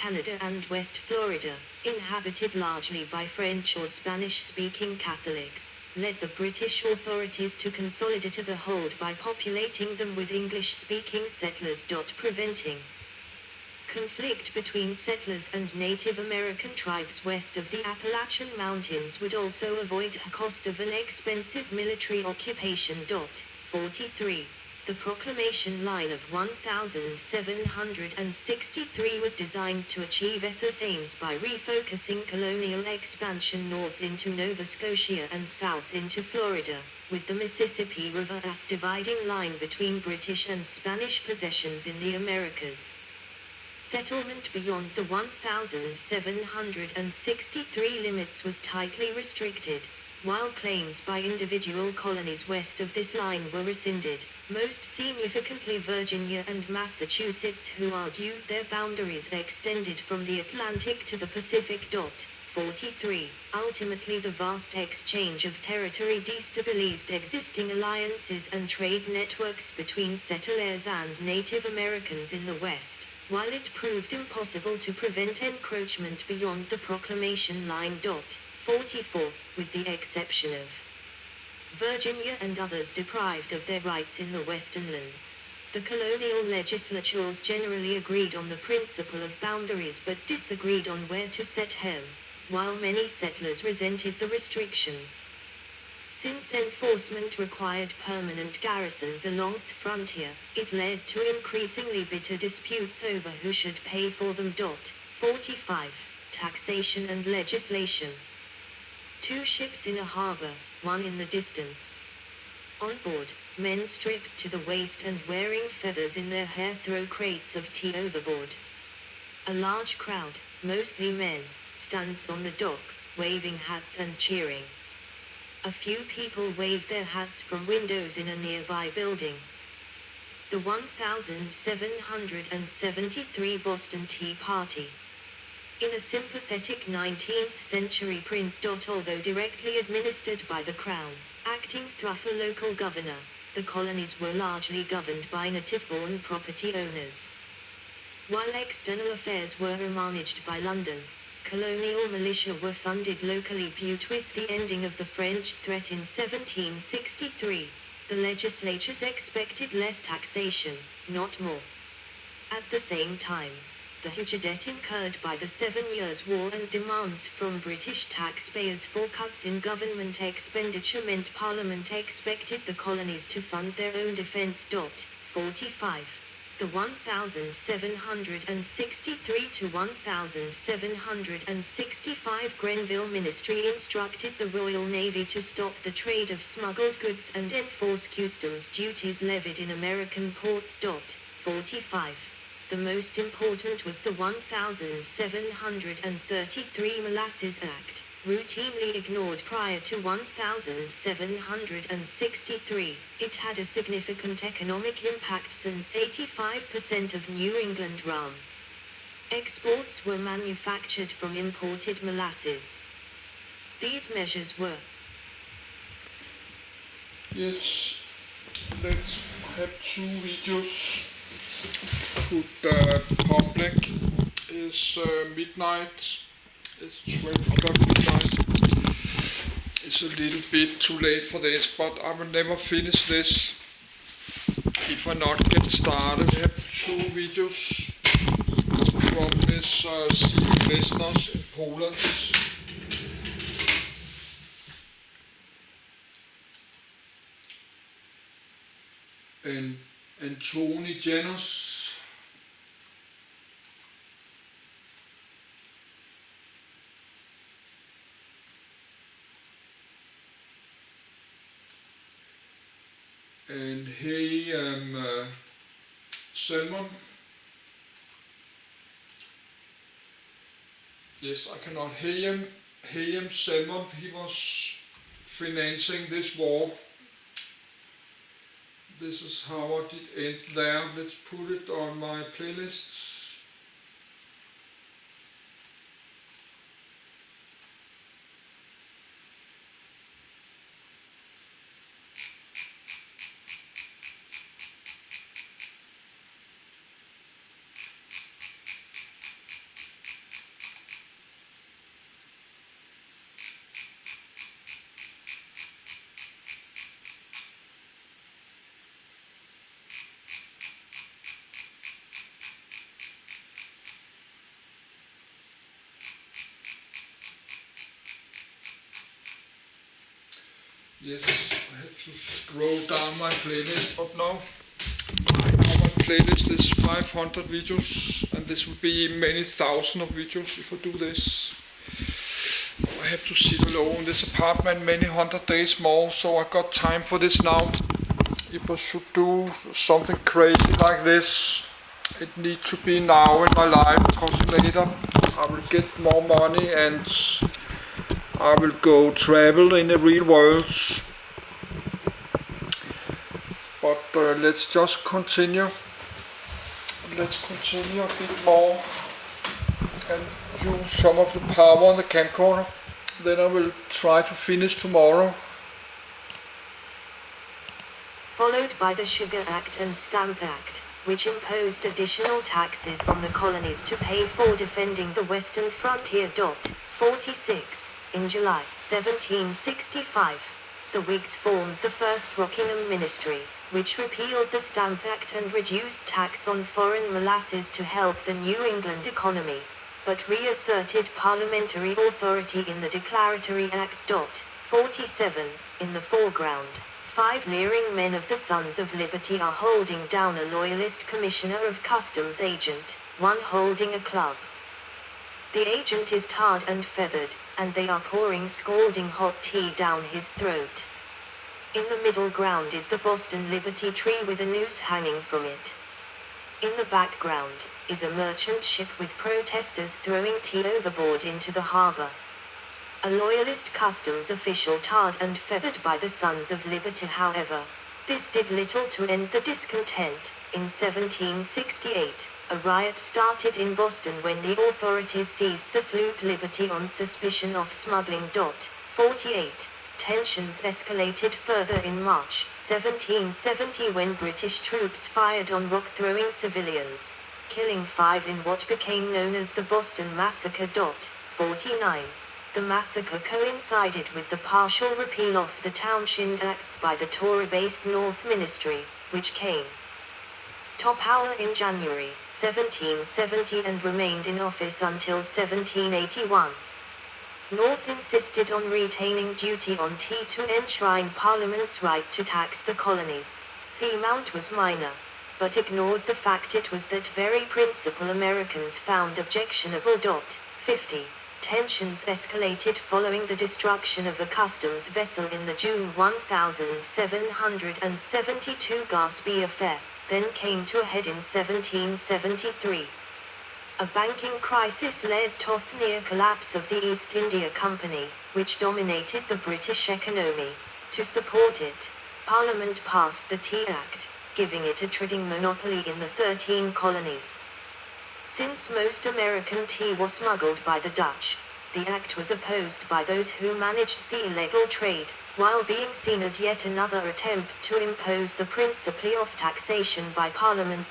Canada and West Florida, inhabited largely by French or Spanish-speaking Catholics, led the British authorities to consolidate the hold by populating them with English-speaking settlers. Preventing conflict between settlers and Native American tribes west of the Appalachian Mountains would also avoid the cost of an expensive military occupation. 43. The Proclamation Line of 1763 was designed to achieve these aims by refocusing colonial expansion north into Nova Scotia and south into Florida, with the Mississippi River as dividing line between British and Spanish possessions in the Americas. Settlement beyond the 1763 limits was tightly restricted, while claims by individual colonies west of this line were rescinded, most significantly Virginia and Massachusetts, who argued their boundaries extended from the Atlantic to the Pacific. 43. Ultimately, the vast exchange of territory destabilized existing alliances and trade networks between settlers and Native Americans in the West, while it proved impossible to prevent encroachment beyond the Proclamation Line. 44. With the exception of Virginia and others deprived of their rights in the Western lands, the colonial legislatures generally agreed on the principle of boundaries but disagreed on where to set them, while many settlers resented the restrictions. Since enforcement required permanent garrisons along the frontier, it led to increasingly bitter disputes over who should pay for them. 45. Taxation and legislation. Two ships in a harbor, one in the distance. On board, men stripped to the waist and wearing feathers in their hair throw crates of tea overboard. A large crowd, mostly men, stands on the dock, waving hats and cheering. A few people wave their hats from windows in a nearby building. The 1773 Boston Tea Party. In a sympathetic 19th century print. Although directly administered by the Crown, acting through a local governor, the colonies were largely governed by native-born property owners. While external affairs were managed by London, colonial militia were funded locally. But with the ending of the French threat in 1763, the legislatures expected less taxation, not more. At the same time, the huge debt incurred by the 7 Years' War and demands from British taxpayers for cuts in government expenditure meant Parliament expected the colonies to fund their own defence. 45. The 1763 to 1765 Grenville Ministry instructed the Royal Navy to stop the trade of smuggled goods and enforce customs duties levied in American ports. 45. The most important was the 1733 Molasses Act, routinely ignored prior to 1763. It had a significant economic impact since 85% of New England rum exports were manufactured from imported molasses. These measures were Yes, let's have 2 videos. Public is midnight. It's 12 o'clock midnight. It's a little bit too late for this, but I will never finish this if I not get started. We have 2 videos from Miss Steve Lesnos in Poland. And Tony Janos. And Hayam Salmon. Yes, I cannot. Hayam Salmon, he was financing this war. This is how I did end there. Let's put it on my playlists. Yes, I had to scroll down my playlist, but now my playlist is 500 videos, and this will be many thousand of videos if I do this. I have to sit alone in this apartment many hundred days more, so I got time for this now. If I should do something crazy like this, it needs to be now in my life, because later I will get more money and I will go travel in the real world. But let's just continue. Let's continue a bit more and use some of the power on the camcorder. Then I will try to finish tomorrow. Followed by the Sugar Act and Stamp Act, which imposed additional taxes on the colonies to pay for defending the western frontier. 46. In July 1765, the Whigs formed the first Rockingham Ministry, which repealed the Stamp Act and reduced tax on foreign molasses to help the New England economy, but reasserted parliamentary authority in the Declaratory Act. 47. In the foreground, 5 leering men of the Sons of Liberty are holding down a loyalist commissioner of customs agent, one holding a club. The agent is tarred and feathered, and they are pouring scalding hot tea down his throat. In the middle ground is the Boston Liberty tree with a noose hanging from it. In the background is a merchant ship with protesters throwing tea overboard into the harbor. A loyalist customs official tarred and feathered by the Sons of Liberty. However, this did little to end the discontent. In 1768, a riot started in Boston when the authorities seized the sloop Liberty on suspicion of smuggling. 48. Tensions escalated further in March 1770 when British troops fired on rock-throwing civilians, killing 5 in what became known as the Boston Massacre. 49. The massacre coincided with the partial repeal of the Townshend Acts by the Tory-based North Ministry, which came to power in January 1770 and remained in office until 1781. North insisted on retaining duty on tea to enshrine Parliament's right to tax the colonies. The amount was minor, but ignored the fact it was that very principle Americans found objectionable. 50. Tensions escalated following the destruction of a customs vessel in the June 1772 Gaspee affair, then came to a head in 1773. A banking crisis led to the near collapse of the East India Company, which dominated the British economy. To support it, Parliament passed the Tea Act, giving it a trading monopoly in the 13 colonies. Since most American tea was smuggled by the Dutch, the act was opposed by those who managed the illegal trade, while being seen as yet another attempt to impose the principle of taxation by Parliament.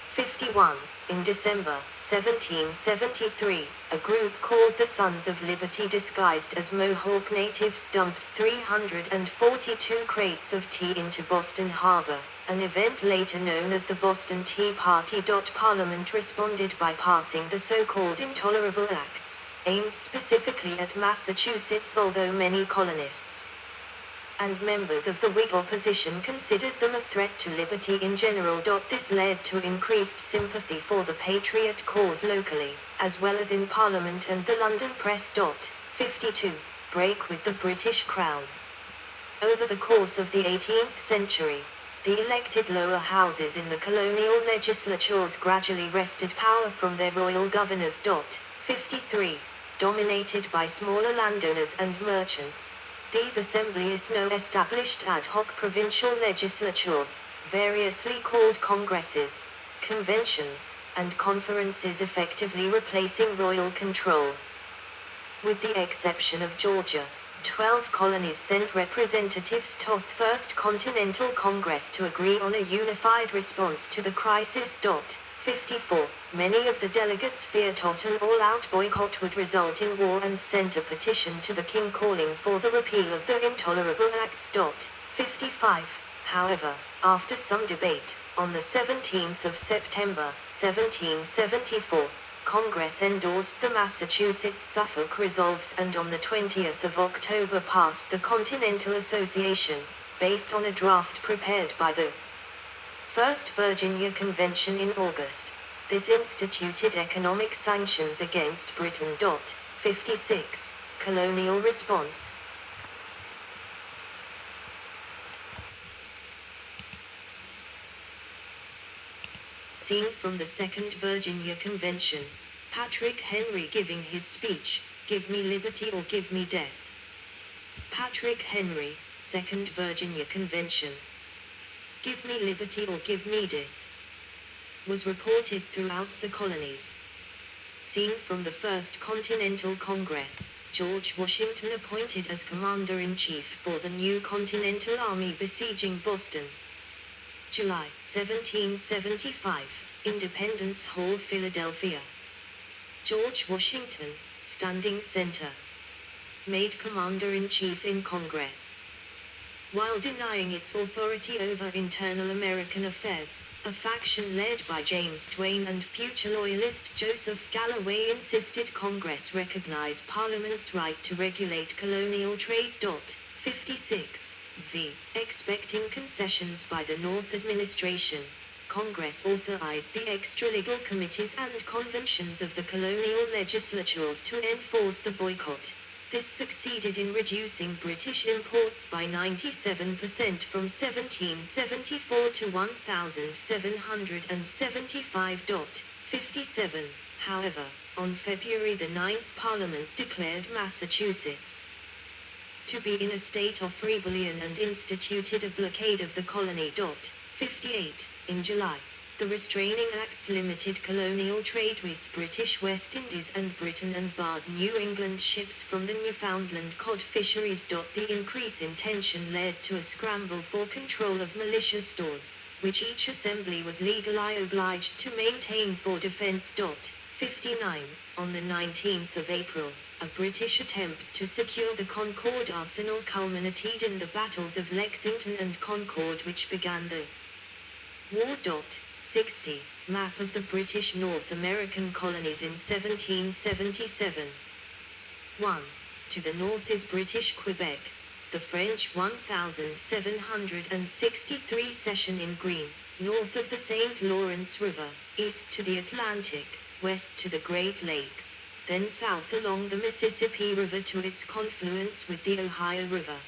51. In December 1773, a group called the Sons of Liberty disguised as Mohawk natives dumped 342 crates of tea into Boston Harbor, an event later known as the Boston Tea Party. Parliament responded by passing the so-called Intolerable Acts, aimed specifically at Massachusetts, although many colonists and members of the Whig opposition considered them a threat to liberty in general. This led to increased sympathy for the patriot cause locally, as well as in Parliament and the London press. 52. Break with the British Crown. Over the course of the 18th century, the elected lower houses in the colonial legislatures gradually wrested power from their royal governors. 53. Dominated by smaller landowners and merchants, these assemblies now established ad hoc provincial legislatures, variously called congresses, conventions, and conferences, effectively replacing royal control. With the exception of Georgia, 12 colonies sent representatives to the First Continental Congress to agree on a unified response to the crisis. 54. Many of the delegates feared an all-out boycott would result in war and sent a petition to the king calling for the repeal of the Intolerable Acts. 55. However, after some debate, on the 17th of September, 1774, Congress endorsed the Massachusetts-Suffolk Resolves and on the 20th of October passed the Continental Association, based on a draft prepared by the First Virginia Convention in August. This instituted economic sanctions against Britain. 56. Colonial response. Scene from the Second Virginia Convention. Patrick Henry giving his speech, "Give me liberty or give me death." Patrick Henry, Second Virginia Convention. "Give me liberty or give me death," was reported throughout the colonies. Scene from the First Continental Congress. George Washington appointed as Commander-in-Chief for the new Continental Army besieging Boston. July 1775, Independence Hall, Philadelphia. George Washington, standing center, made Commander-in-Chief in Congress. While denying its authority over internal American affairs, a faction led by James Duane and future loyalist Joseph Galloway insisted Congress recognize Parliament's right to regulate colonial trade. 56. V. Expecting concessions by the North administration, Congress authorized the extralegal committees and conventions of the colonial legislatures to enforce the boycott. This succeeded in reducing British imports by 97% from 1774 to 1775. 57. However, on February the 9th, Parliament declared Massachusetts to be in a state of rebellion and instituted a blockade of the colony. 58. In July, the Restraining Acts limited colonial trade with British West Indies and Britain and barred New England ships from the Newfoundland cod fisheries. The increase in tension led to a scramble for control of militia stores, which each assembly was legally obliged to maintain for defense. 59. On the 19th of April, a British attempt to secure the Concord arsenal culminated in the battles of Lexington and Concord, which began the war. 60. Map of the British North American colonies in 1777. 1. To the north is British Quebec, the French 1763 cession in green, north of the St. Lawrence River, east to the Atlantic, west to the Great Lakes, then south along the Mississippi River to its confluence with the Ohio River.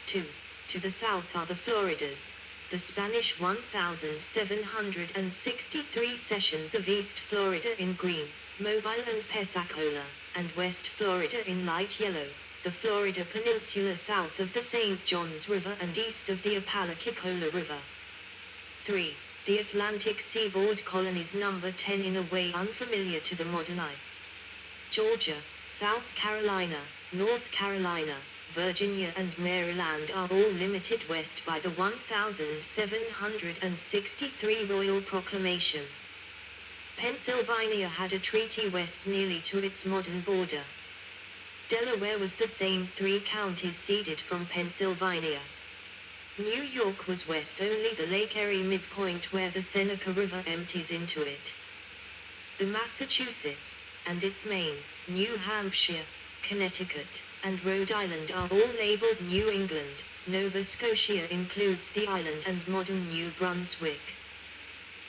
2. To the south are the Floridas, the Spanish 1763 cessions of East Florida in green, Mobile and Pensacola, and West Florida in light yellow, the Florida Peninsula south of the St. Johns River and east of the Apalachicola River. 3. The Atlantic seaboard colonies number 10 in a way unfamiliar to the modern eye. Georgia, South Carolina, North Carolina, Virginia and Maryland are all limited west by the 1763 Royal Proclamation. Pennsylvania had a treaty west nearly to its modern border. Delaware was the same, 3 counties ceded from Pennsylvania. New York was west only the Lake Erie midpoint where the Seneca River empties into it. The Massachusetts, and its Maine, New Hampshire, Connecticut, and Rhode Island are all labeled New England. Nova Scotia includes the island and modern New Brunswick.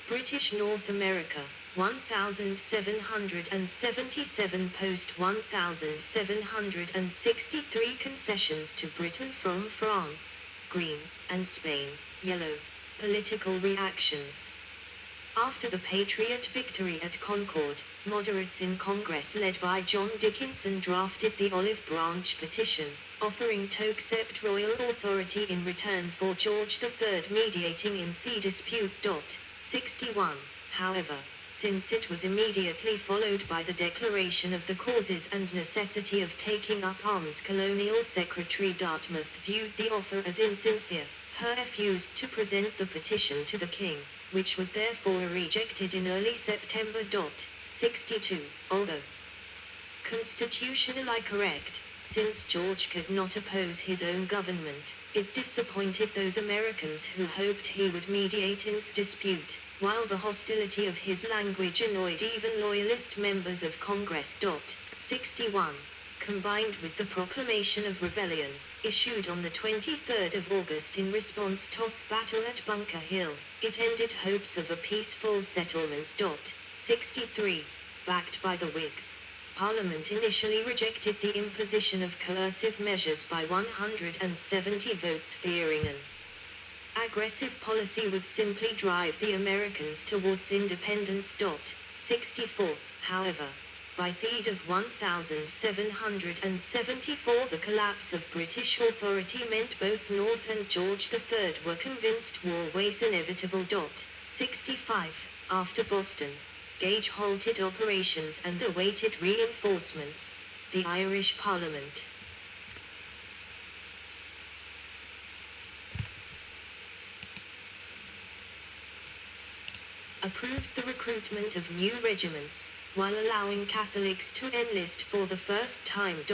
British North America, 1777 post 1763 concessions to Britain from France, green, and Spain, yellow. Political reactions. After the Patriot victory at Concord, moderates in Congress led by John Dickinson drafted the Olive Branch Petition, offering to accept royal authority in return for George III mediating in the dispute. 61. However, since it was immediately followed by the declaration of the causes and necessity of taking up arms, Colonial Secretary Dartmouth viewed the offer as insincere. He refused to present the petition to the king, which was therefore rejected in early September. 62. Although constitutionally correct, Since George could not oppose his own government, it disappointed those Americans who hoped he would mediate in the dispute, while the hostility of his language annoyed even loyalist members of Congress. 61. Combined with the proclamation of rebellion, issued on the 23rd of August in response to the battle at Bunker Hill, it ended hopes of a peaceful settlement. 63. Backed by the Whigs, Parliament initially rejected the imposition of coercive measures by 170 votes, fearing an aggressive policy would simply drive the Americans towards independence. 64. However, by the end of 1774 the collapse of British authority meant both North and George III were convinced war was inevitable. 65. After Boston, Gage halted operations and awaited reinforcements. The Irish Parliament approved the recruitment of new regiments, while allowing Catholics to enlist for the first time.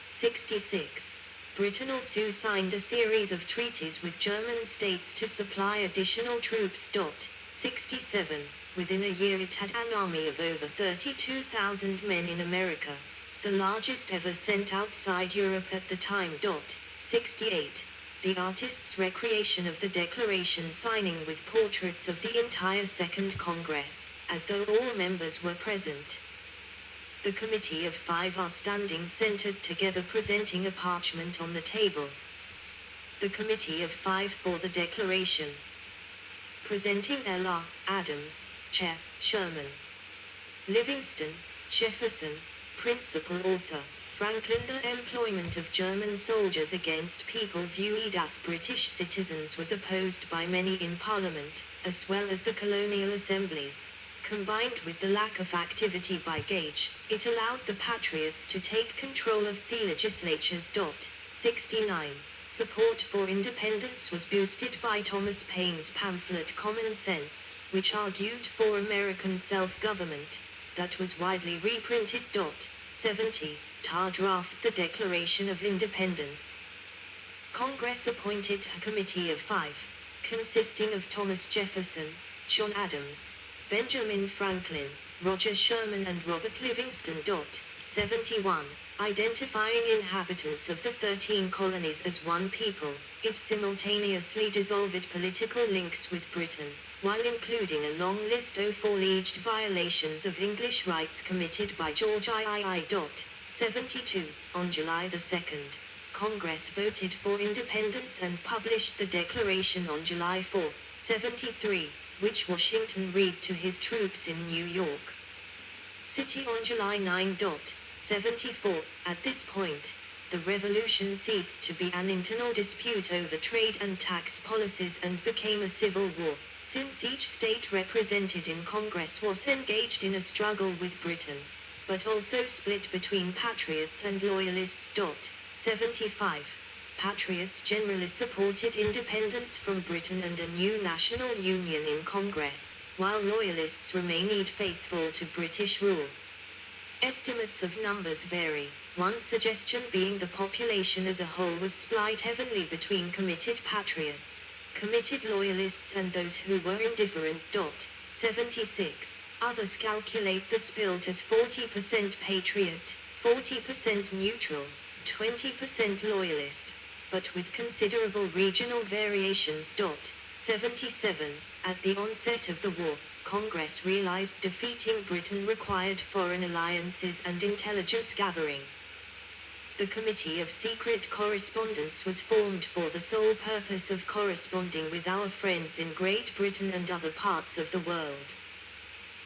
66. Britain also signed a series of treaties with German states to supply additional troops. 67. Within a year it had an army of over 32,000 men in America, the largest ever sent outside Europe at the time. 68. The artists' recreation of the Declaration signing with portraits of the entire Second Congress, as though all members were present. The Committee of Five are standing centered together presenting a parchment on the table. The Committee of Five for the Declaration. Presenting L.R. Adams, Chair, Sherman, Livingston, Jefferson, Principal Author. Franklin. The employment of German soldiers against people viewed as British citizens was opposed by many in Parliament, as well as the colonial assemblies. Combined with the lack of activity by Gage, it allowed the Patriots to take control of the legislatures. 69. Support for independence was boosted by Thomas Paine's pamphlet Common Sense, which argued for American self-government, that was widely reprinted. 70. To draft the Declaration of Independence, Congress appointed a Committee of Five, consisting of Thomas Jefferson, John Adams, Benjamin Franklin, Roger Sherman and Robert Livingston. 71. Identifying inhabitants of the 13 colonies as one people, it simultaneously dissolved political links with Britain, while including a long list of alleged violations of English rights committed by George III. 72. On July 2, Congress voted for independence and published the Declaration on July 4, 73, which Washington read to his troops in New York City on July 9. 74. At this point, the revolution ceased to be an internal dispute over trade and tax policies and became a civil war, since each state represented in Congress was engaged in a struggle with Britain, but also split between patriots and loyalists. 75. Patriots generally supported independence from Britain and a new national union in Congress, while loyalists remained faithful to British rule. Estimates of numbers vary, one suggestion being the population as a whole was split evenly between committed patriots, committed loyalists and those who were indifferent. 76. Others calculate the split as 40% patriot, 40% neutral, 20% loyalist, but with considerable regional variations. 77. At the onset of the war, Congress realized defeating Britain required foreign alliances and intelligence gathering. The Committee of Secret Correspondence was formed for the sole purpose of corresponding with our friends in Great Britain and other parts of the world.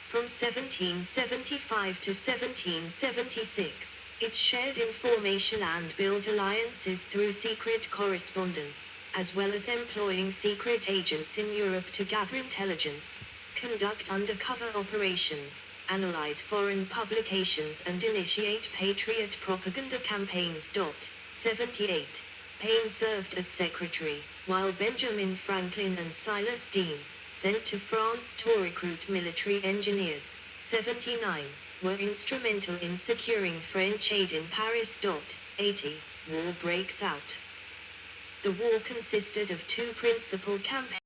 From 1775 to 1776, it shared information and built alliances through secret correspondence, as well as employing secret agents in Europe to gather intelligence, conduct undercover operations, analyze foreign publications and initiate patriot propaganda campaigns. 78. Paine served as secretary, while Benjamin Franklin and Silas Deane, sent to France to recruit military engineers. 79. were instrumental in securing French aid in Paris. 80. War breaks out. The war consisted of two principal campaigns.